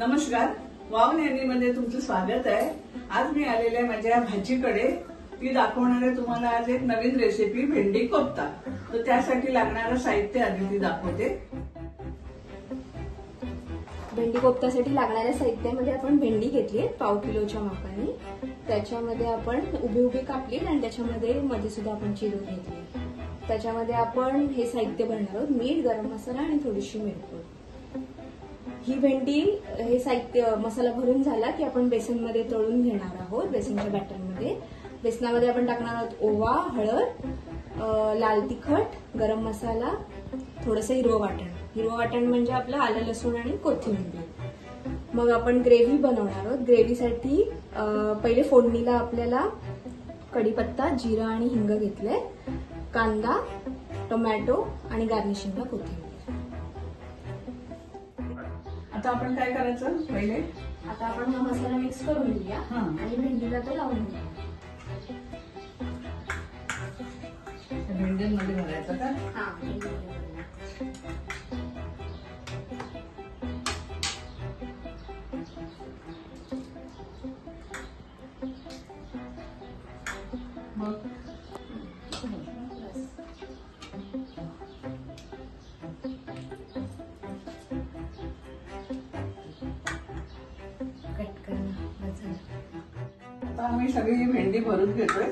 नमस्कार, वाव नेहमीमध्ये तुमचं स्वागत आहे। आज मी आलेले आहे माझ्या भाजीकडे। ती दाखवणार आहे तुम्हाला आज एक नवीन रेसिपी, भेंडी कोफ्ता। तर त्यासाठी लागणारं साहित्य आधी ती दाखवते। भेंडी कोफ्त्यासाठी लागणाऱ्या साहित्यामध्ये आपण भेंडी घेतली पाव किलोच्या मापाने। त्याच्यामध्ये आपण उभी उभी कापली आणि त्याच्यामध्ये मध्ये सुद्धा आपण चिरून घेतली। त्याच्यामध्ये आपण हे साहित्य भरणार आहोत, मीठ, गरम मसाला आणि थोडीशी मिरपूड। ही भेंडी हे साहित्य मसाला भरून झाला की आपण बेसनमध्ये तळून घेणार आहोत। बेसनच्या बॅटरमध्ये बेसनामध्ये आपण टाकणार आहोत ओवा, हळद, लाल तिखट, गरम मसाला, थोडंसं हिरवं वाटण। हिरवं वाटण म्हणजे आपलं आलं, लसूण आणि कोथिंबीर। मग आपण ग्रेव्ही बनवणार आहोत। ग्रेव्हीसाठी पहिले फोडणीला आपल्याला कढीपत्ता, जिरा आणि हिंग घेतलंय, कांदा, टोमॅटो आणि गार्निशिंगला कोथिंबीर। आता आपण काय करायचं? पहिले आता आपण हा मसाला मिक्स करून घेऊया आणि भेंडीला तो लावून घेऊया। भेंडीमध्ये भरायचं का? मग आता आम्ही सगळी भेंडी भरून घेतोय।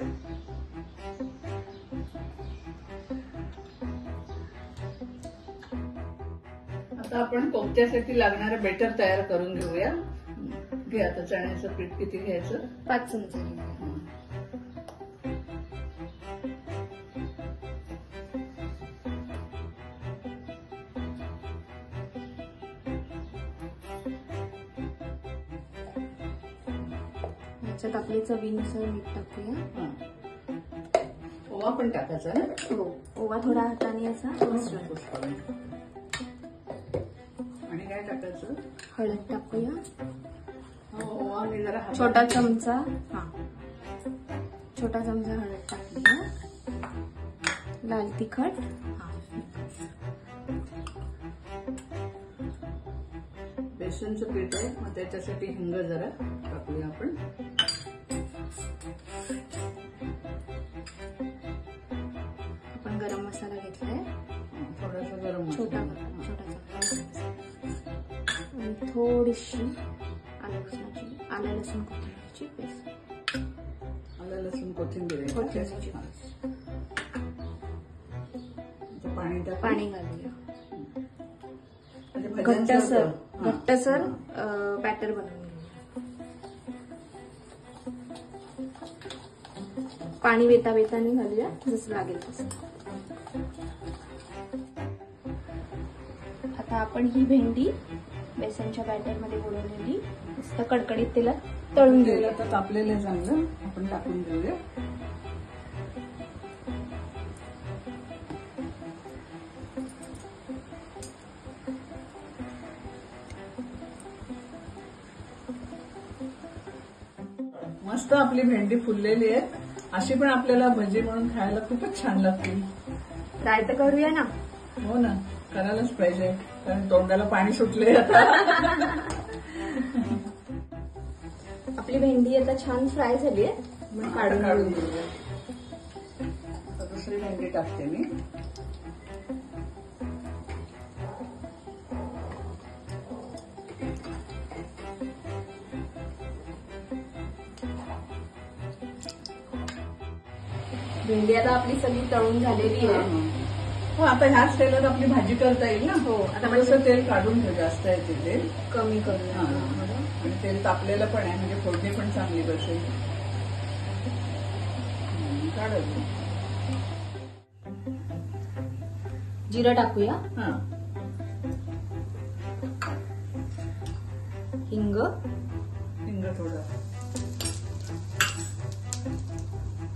आता आपण कोफ्त्यासाठी लागणारं बेटर तयार करून घेऊया। घे आता चण्याचं पीठ किती घ्यायचं? 5 चमचे। याच्यात आपले चवीनुसार मीठ टाकूया। ओवा पण टाकायचा ना? हो, ओवा थोडा हाताने असा आणि काय टाकायचं? हळद टाकूया। ओवा मी जरा छोटा चमचा हळद टाकूया। लाल तिखट, बेसनचं पीठ आहे, मग त्याच्यासाठी हिंग जरा टाकूया आपण। आपण गरम मसाला घेतलाय, थोडासा गरम छोटा चमचा आणि थोडीशी आलं लसूण कोथिंबीरची पेस्ट। आलं लसूण कोथिंबीर पाणी घालूया। घट्टसर बॅटर बनवून घेऊया। पाणी वेतानी घालूया, जसं लागेल तसं। आता आपण ही भेंडी बेसनच्या बॅटर मध्ये बुडवलेली मस्त कडकडीत तेलात तळून घेऊया। तर तापलेलं चांगलं आपण टाकून घेऊया। मस्त आपली भेंडी फुललेली आहे। अशी पण आपल्याला भजी म्हणून खायला खूपच छान लागतील। ट्राय तर करूया ना? हो ना, करायलाच पाहिजे, कारण तोंडाला पाणी सुटले आता। आपली भेंडी आता छान फ्राय झाली आहे, मग काढून घेऊया। दुसरी भेंडी टाकते मी। भेंडी आता आपली सगळी तळून झालेली आहे। हो, आता ह्याच तेलात आपली भाजी करता येईल ना? हो, आता थोडंसं तेल काढून घे, जास्त आहे ते तेल कमी करूया। आणि तेल तापलेलं पण आहे, म्हणजे फोडणी पण चांगली बसेल। काढत जिरं टाकूया, हिंग थोडं,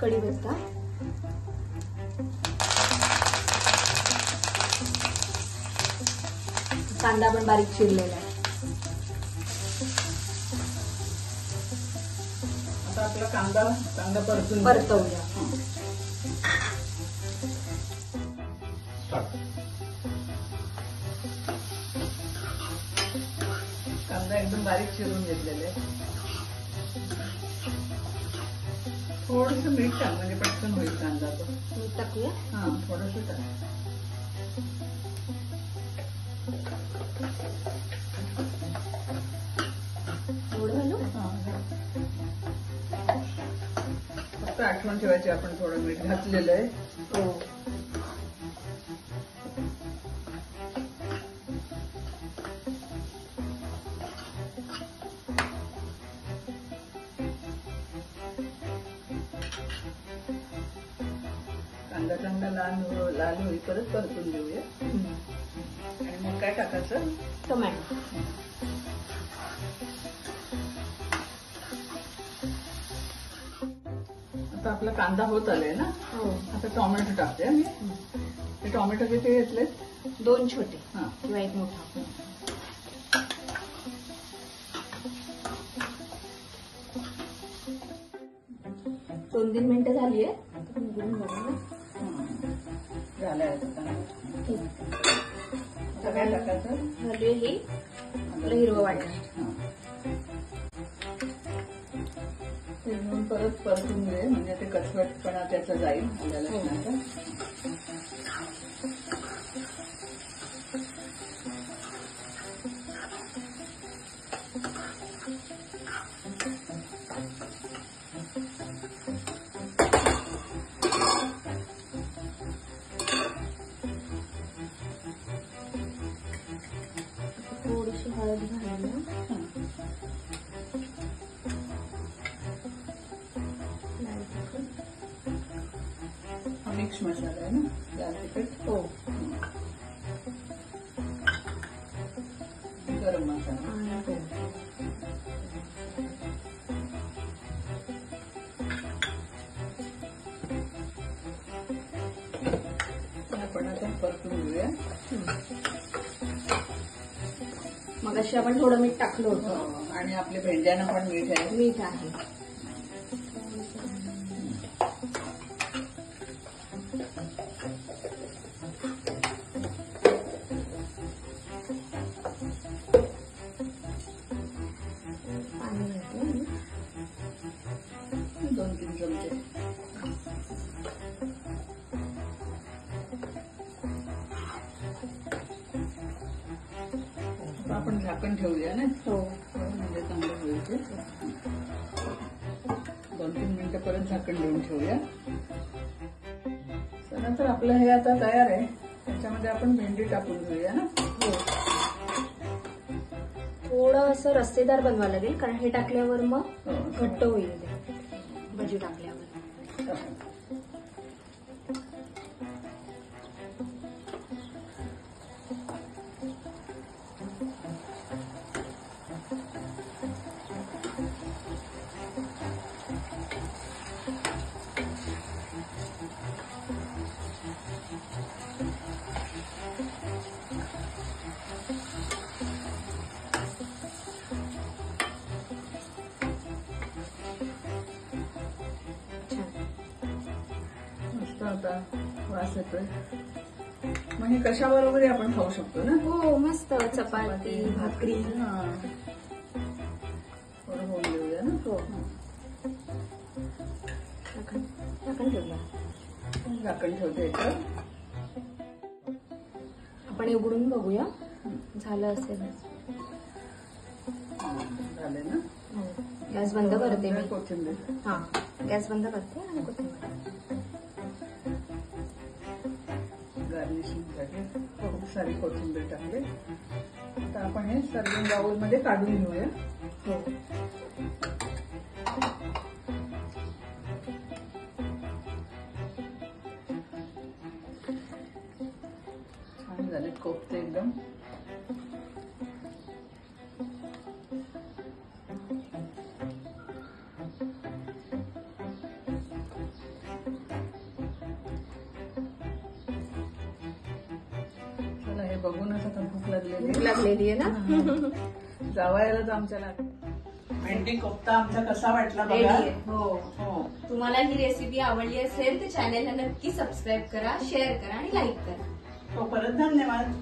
कढीपत्ता, कांदा पण बारीक चिरलेला आहे। आता आपला कांदा परतूया। कांदा एकदम बारीक चिरून घेतलेले आहे. थोडस मीठ टाक म्हणजे पटकन होईल कांदा तो. मीठ टाकूया. हा थोडस टाक. थोडं घालू. फक्त आठवण ठेवायची आपण थोडं मीठ घातलेलं आहे. हो. कांदा चांगला लाल होई परत परतून घेऊया. आणि मग काय टाकायचं? टोमॅटो. आता आपला कांदा होत आलाय ना. हो. आता टोमॅटो टाकते मी. ते टोमॅटो किती घेतले? 2 छोटे हा. किंवा 1 मोठा. 2-3 मिनिटं झाली आहे. झालंय सगळ्या टाकायचं. घालूया हे आपलं हिरवं वाटण. ते घेऊन परत परतून घे म्हणजे ते कचवटपणा त्याचा जाईल आपल्याला. थोडीशी हळद घालूया. हा मिक्स मसाला आहे ना. लाल तिखट. हो. गरम मसाला. आपण आता परतून घेऊया. मग अशी आपण थोडं मीठ टाकलं होतं. आणि आपल्या भेंड्यांना पण मीठ आहे. मीठ आहे. पाणी घातलं. 2-3 चमचे. आपण झाकण ठेवूया ना. हो. म्हणजे चांगलं होईल ते. 2-3 मिनिटं परत झाकण देऊन ठेवूया. चला तर आपलं हे आता तयार आहे. त्याच्यामध्ये आपण भेंडी टाकून घेऊया ना. हो. थोडं असं रस्तेदार बनवावं लागेल कारण हे टाकल्यावर मग घट्ट होईल ते भाजी टाकल्यावर. मस्त आता वास येतोय. मग हे कशाबरोबरही आपण खाऊ शकतो ना. हो मस्त. चपाती भाकरी. थोडं होऊन घेऊया ना. हो. झाकण ठेवूया. झाकण ठेवते याच्यावर. आपण उघडून बघूया. झालं असेल. झाले ना. गॅस बंद करते मी. कोथिंबीर. हा गॅस बंद करते आणि कोथिंबीर. गार्निशिंगसाठी खूप सारी कोथिंबीर टाकले. आता आपण हे सर्विंग बाउल मध्ये काढून घेऊया. हो. छान झाले कोफ्ते एकदम. चला हे बघूनच आता भूक लागलेली आहे ना. जावायलाच आमच्याला. भेंडी कोफ्ता आमचा कसा वाटला रेडी बघा. आहे. हो. तुम्हाला ही रेसिपी आवडली असेल तर चॅनलला नक्की सबस्क्राईब करा, शेअर करा आणि लाईक करा. तो परत धन्यवाद.